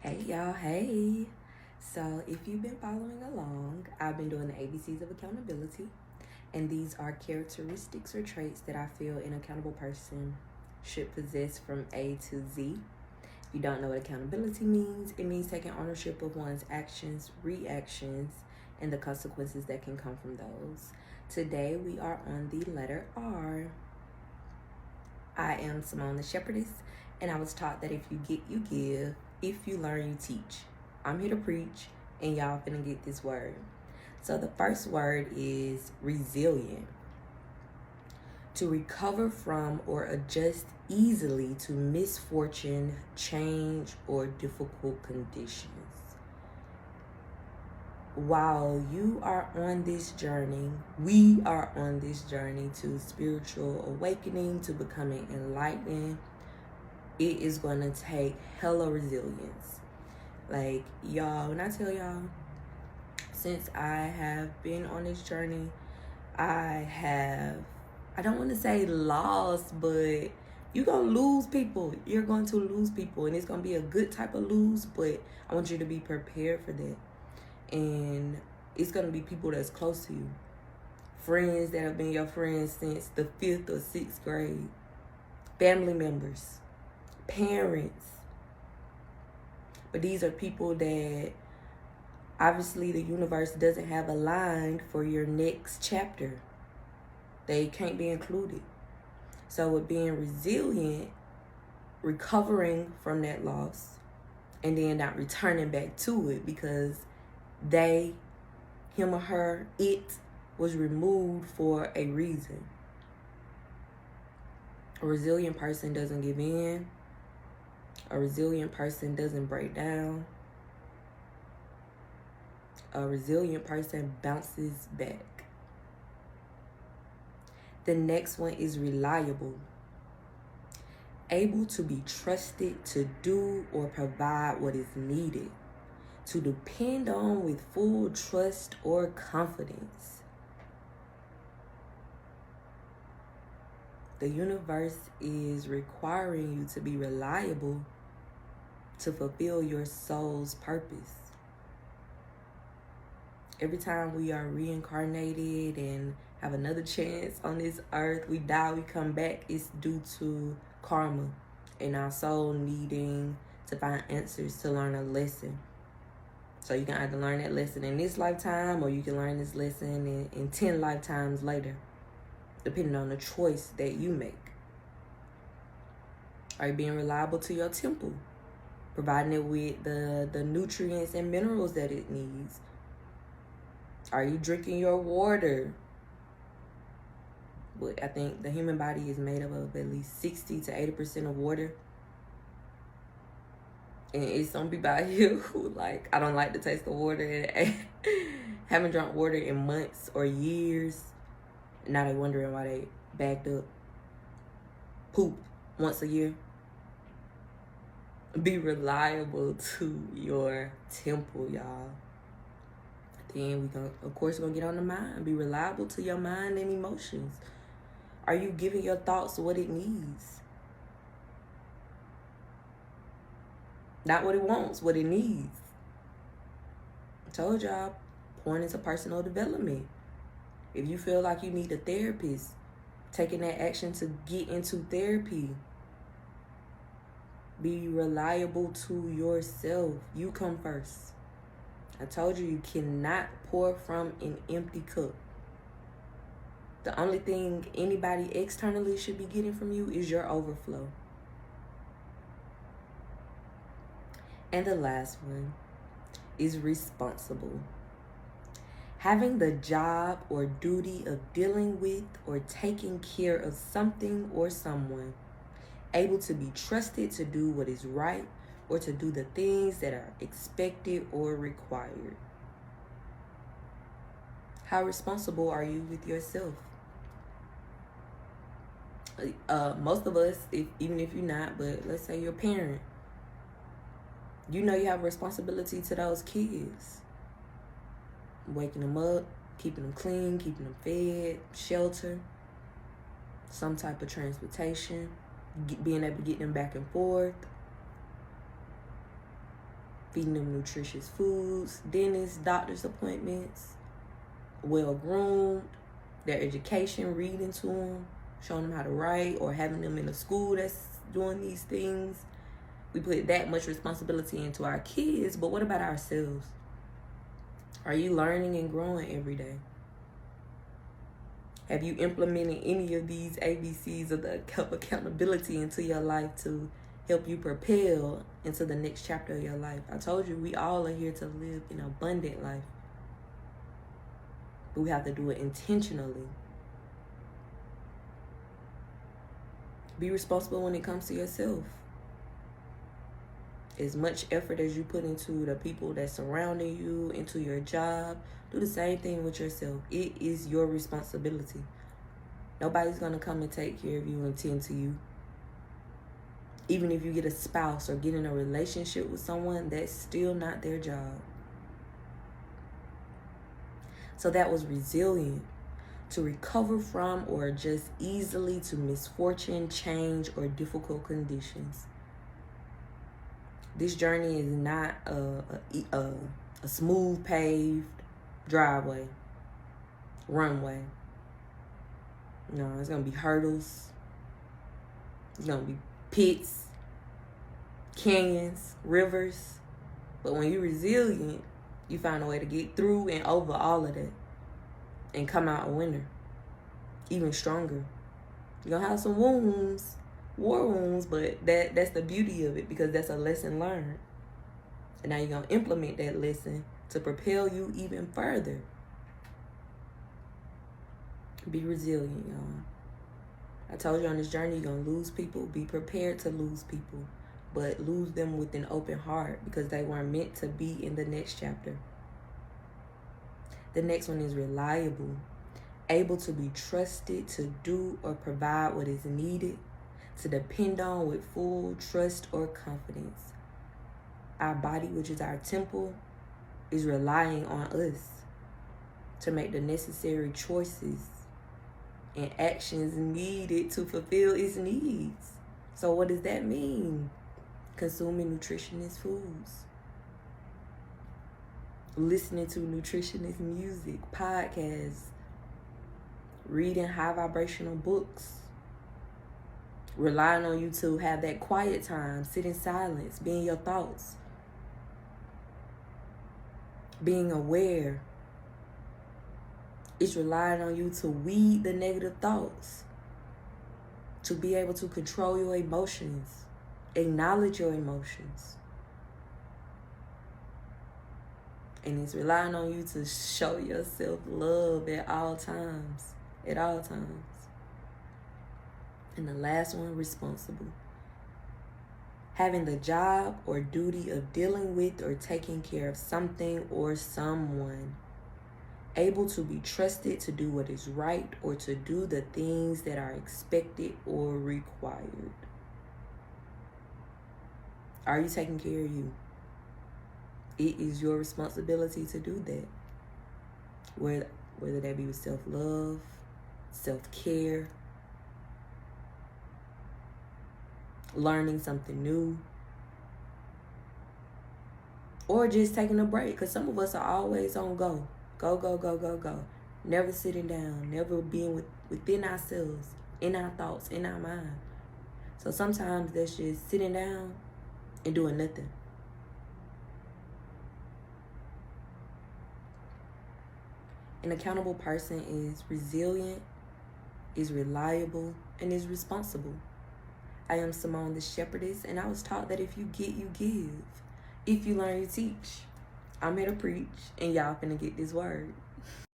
Hey y'all, hey. So, if you've been following along, I've been doing the ABCs of accountability, and these are characteristics or traits that I feel an accountable person should possess from A to Z. If you don't know what accountability means, it means taking ownership of one's actions, reactions, and the consequences that can come from those. Today, we are on the letter R. I am Simone the Shepherdess, and I was taught that if you get, you give. If you learn, you teach. I'm here to preach, and y'all finna get this word. So the first word is resilient. To recover from or adjust easily to misfortune, change, or difficult conditions. While you are on this journey, we are on this journey to spiritual awakening, to becoming enlightened, it is going to take hella resilience. Like, y'all, when I tell y'all, since I have been on this journey, I don't want to say lost, but you're going to lose people. You're going to lose people, and it's going to be a good type of lose, but I want you to be prepared for that. And it's going to be people that's close to you. Friends that have been your friends since the 5th or 6th grade. Family members. Parents. But these are people that obviously the universe doesn't have aligned for your next chapter. They can't be included. So with being resilient, recovering from that loss, and then not returning back to it because they, him or her, it was removed for a reason. A resilient person doesn't give in. A resilient person doesn't break down. A resilient person bounces back. The next one is reliable. Able to be trusted to do or provide what is needed. To depend on with full trust or confidence. The universe is requiring you to be reliable to fulfill your soul's purpose. Every time we are reincarnated and have another chance on this earth, we die, we come back, it's due to karma and our soul needing to find answers to learn a lesson. So you can either learn that lesson in this lifetime or you can learn this lesson in 10 lifetimes later, depending on the choice that you make. Are you being reliable to your temple? Providing it with the nutrients and minerals that it needs? Are you drinking your water? Well, I think the human body is made up of at least 60 to 80% of water. And it's some people out here who I don't like the taste of water and haven't drunk water in months or years. Now they're wondering why they backed up. Poop once a year. Be reliable to your temple, y'all. Then of course, we're gonna get on the mind. Be reliable to your mind and emotions. Are you giving your thoughts what it needs? Not what it wants, what it needs. I told y'all, point into personal development. If you feel like you need a therapist, taking that action to get into therapy. Be reliable to yourself. You come first. I told you cannot pour from an empty cup. The only thing anybody externally should be getting from you is your overflow. And the last one is responsible. Having the job or duty of dealing with or taking care of something or someone. Able to be trusted to do what is right or to do the things that are expected or required. How responsible are you with yourself? Most of us, even if you're not, but let's say you're a parent, you know you have a responsibility to those kids. Waking them up, keeping them clean, keeping them fed, shelter, some type of transportation, being able to get them back and forth. feeding them nutritious foods, dentists, doctor's appointments, well-groomed, their education, reading to them, showing them how to write, or having them in a school that's doing these things. We put that much responsibility into our kids, but what about ourselves? Are you learning and growing every day? Have you implemented any of these ABCs of the accountability into your life to help you propel into the next chapter of your life? I told you, we all are here to live an abundant life. But we have to do it intentionally. Be responsible when it comes to yourself. As much effort as you put into the people that's surrounding you, into your job, do the same thing with yourself. It is your responsibility. Nobody's going to come and take care of you and tend to you. Even if you get a spouse or get in a relationship with someone, that's still not their job. So that was resilient. To recover from or adjust easily to misfortune, change, or difficult conditions. This journey is not a smooth paved driveway, runway. No, it's going to be hurdles. It's going to be pits, canyons, rivers. But when you're resilient, you find a way to get through and over all of that and come out a winner, even stronger. You're going to have some wounds, war wounds, but that's the beauty of it, because that's a lesson learned. And now you're going to implement that lesson to propel you even further. Be resilient, y'all. I told you on this journey, you're going to lose people. Be prepared to lose people, but lose them with an open heart, because they weren't meant to be in the next chapter. The next one is reliable. Able to be trusted to do or provide what is needed, to depend on with full trust or confidence. Our body, which is our temple, is relying on us to make the necessary choices and actions needed to fulfill its needs. So what does that mean? Consuming nutritious foods, listening to nutritionist music, podcasts, reading high vibrational books, relying on you to have that quiet time, sit in silence, be in your thoughts, being aware. It's relying on you to weed the negative thoughts, to be able to control your emotions, acknowledge your emotions. And it's relying on you to show yourself love at all times. At all times. And the last one, responsible. Having the job or duty of dealing with or taking care of something or someone. Able to be trusted to do what is right or to do the things that are expected or required. Are you taking care of you? It is your responsibility to do that. Whether that be with self-love, self-care, learning something new, or just taking a break. Because some of us are always on go. Go, go, go, go, go. Never sitting down, never being within ourselves, in our thoughts, in our mind. So sometimes that's just sitting down and doing nothing. An accountable person is resilient, is reliable, and is responsible. I am Simone the Shepherdess, and I was taught that if you get, you give. If you learn, you teach. I'm here to preach, and y'all finna get this word.